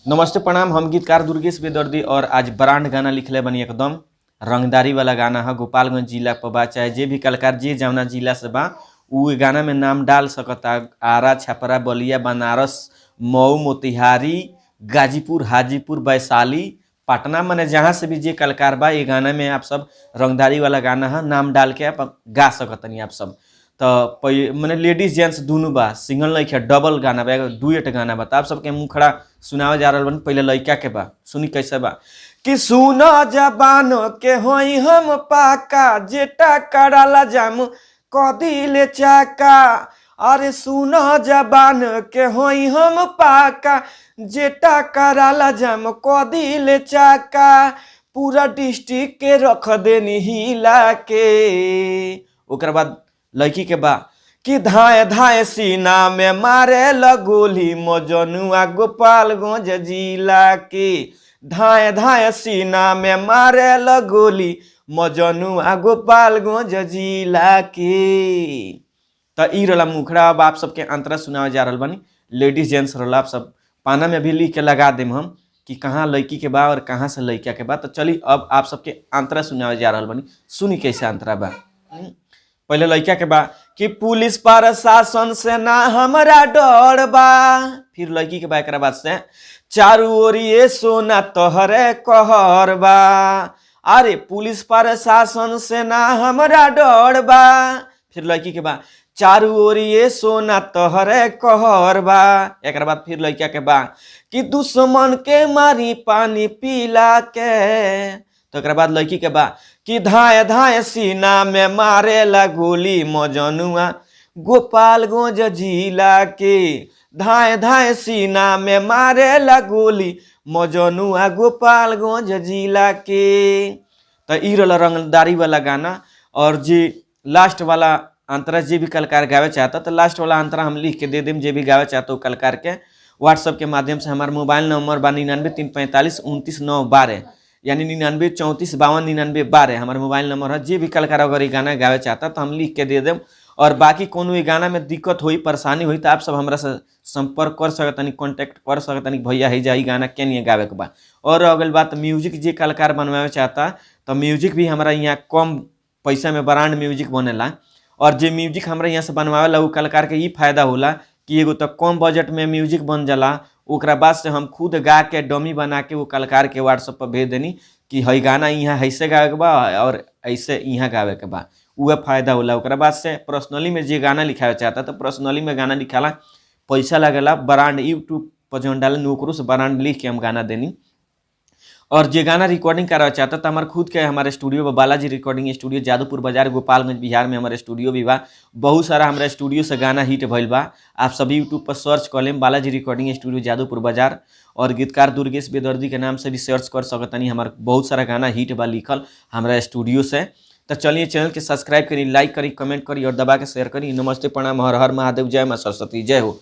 नमस्ते प्रणाम। हम गीतकार दुर्गेश बेदर्दी और आज ब्रांड गाना लिखले बनी एकदम रंगदारी वाला गाना है। गोपालगंज जिला पर बा, चाहे जे भी कलाकार जे जौना जिला से बा उ गाना में नाम डाल सकता। आरा, छपरा, बलिया, बनारस, मऊ, मोतिहारी, गाजीपुर, हाजीपुर, वैशाली, पटना, मैंने जहाँ से भी जे कलाकार बा ये गाना में आप सब रंगदारी वाला गाना है नाम डाल के आप गा सकतनी आप सब। तो मैंने लेडीज जेंट्स दोनों बा, सिंगल नहीं है, डबल गाना बा, डुएट गाना बा। तो आप सबके मुँह खड़ा सुनावे जा रहा बन। पहले लड़का के बा, सुनी कैसे बा कि सुनो जबानो के होई हम पाका, जेटा कराला जाम कदिले चाका। अरे सुनो जबान के होई हम पाका, जेटा कराला जाम कदिले चाका। पूरा डिस्ट्रिक्ट के रख देनी हिला के। ओकर बाद लड़की के बा कि धाए धाए सीना में मारे लगोली मजनुआ गोपालगंज जिला के। धाए धाए सीना में मारे लगोली मजनुआ गोपालगंज जिला के। तो ई रला मुखड़ा। अब आप सबके अंतरा सुनावे जा रहा बनी। लेडीज जेंट्स रला आप सब पाना में भी लिख के लगा देम हम कि कहाँ लड़की के बा और कहाँ से लड़का के बा। तो चली अब आप सबके अंतरा सुनावे जा रहा बनी। सुनी कैसे अंतरा बा। पहले लड़का के बा कि पुलिस प्रशासन से ना हमरा डर बा। फिर लड़की के बा एक बाद से चारू ओरिए सोना तोहरे कहर बा। अरे पुलिस प्रशासन से ना हमरा डर बा। फिर लड़की के बा चारू ओरिए सोना तोहरे कहर बा। एक बाद फिर लड़का के बा कि दुश्मन के मारी पानी पीला के। तो एक बाद लड़की के बा कि धाए धाए सीना में मारे ला गोली मजनुआ गोपालगंज जिला के। धाए धाए सीना में मारे ला गोली मजनुआ गोपालगंज जिला के। तो ई रहा रंगदारी वाला गाना। और जे लास्ट वाला अंतरा जे भी कलाकार गावे चाहता तो लास्ट वाला अंतरा हम लिख के दे देम। जे भी गावे चाहता वो कलाकार के व्हाट्सएप के माध्यम से हमारा मोबाइल नंबर बा 99 345 29 9 12, यानी 99 34 52 99 12 हमारे मोबाइल नंबर है। जे भी कलाकार अगर ये गाना गावे चाहता तो हम लिख के दे देम। और बाकी कोनो ये गाना में दिक्कत हुई परेशानी हुई तो आप सब हमरा से संपर्क कर सकतनी, कॉन्टैक्ट कर सकतनी। भैया है जा गाना के नहीं गावे के बा। और अगल बात म्यूजिक जे कलाकार बनवावे चाहता तो म्यूजिक भी हमारा यहाँ कम पैसा में ब्रांड म्यूजिक बनेला। और जे म्यूजिक हमरा यहाँ से बनवावेला वो कलाकार के ये फायदा होला कि एगो तो कम बजट में म्यूजिक बन जाला। ओकरा बाद से हम खुद गा के डमी बना के वो कलाकार के व्हाट्सएप पर भेज देनी कि हई गाना यहाँ ऐसे गावे के बा और ऐसे यहाँ गावे के बा। वह फायदा होला। ओकरा बाद से पर्सनली में जे गाना लिखावे चाहता तो पर्सनली में गाना लिखाला पैसा लगेला। ब्रांड यूट्यूब पर जो डाले ओकरो से ब्रांड लिख के हम गाना देनी। और जे गाना रिकॉर्डिंग करावे चाहता तो हमारे खुद के हमारे स्टूडियो बा, बालाजी रिकॉर्डिंग स्टूडियो, जादूपुर बाजार, गोपालगंज बिहार में हमारे स्टूडियो भी बा। बहुत सारा हमारे स्टूडियो से गाना हिट भइल बा। आप सभी यूट्यूब पर सर्च कर लें बालाजी रिकॉर्डिंग स्टूडियो जादूपुर बाजार। और गीतकार दुर्गेश बेदर्दी के नाम से भी सर्च कर सकतनी। हमारे बहुत सारा गाना हिट बा लिखल हमारा स्टूडियो से। तो चलिए चैनल के सब्सक्राइब करी, लाइक करी, कमेंट करी और दबा के शेयर करी। नमस्ते प्रणाम, हर हर महादेव, जय मां सरस्वती, जय हो।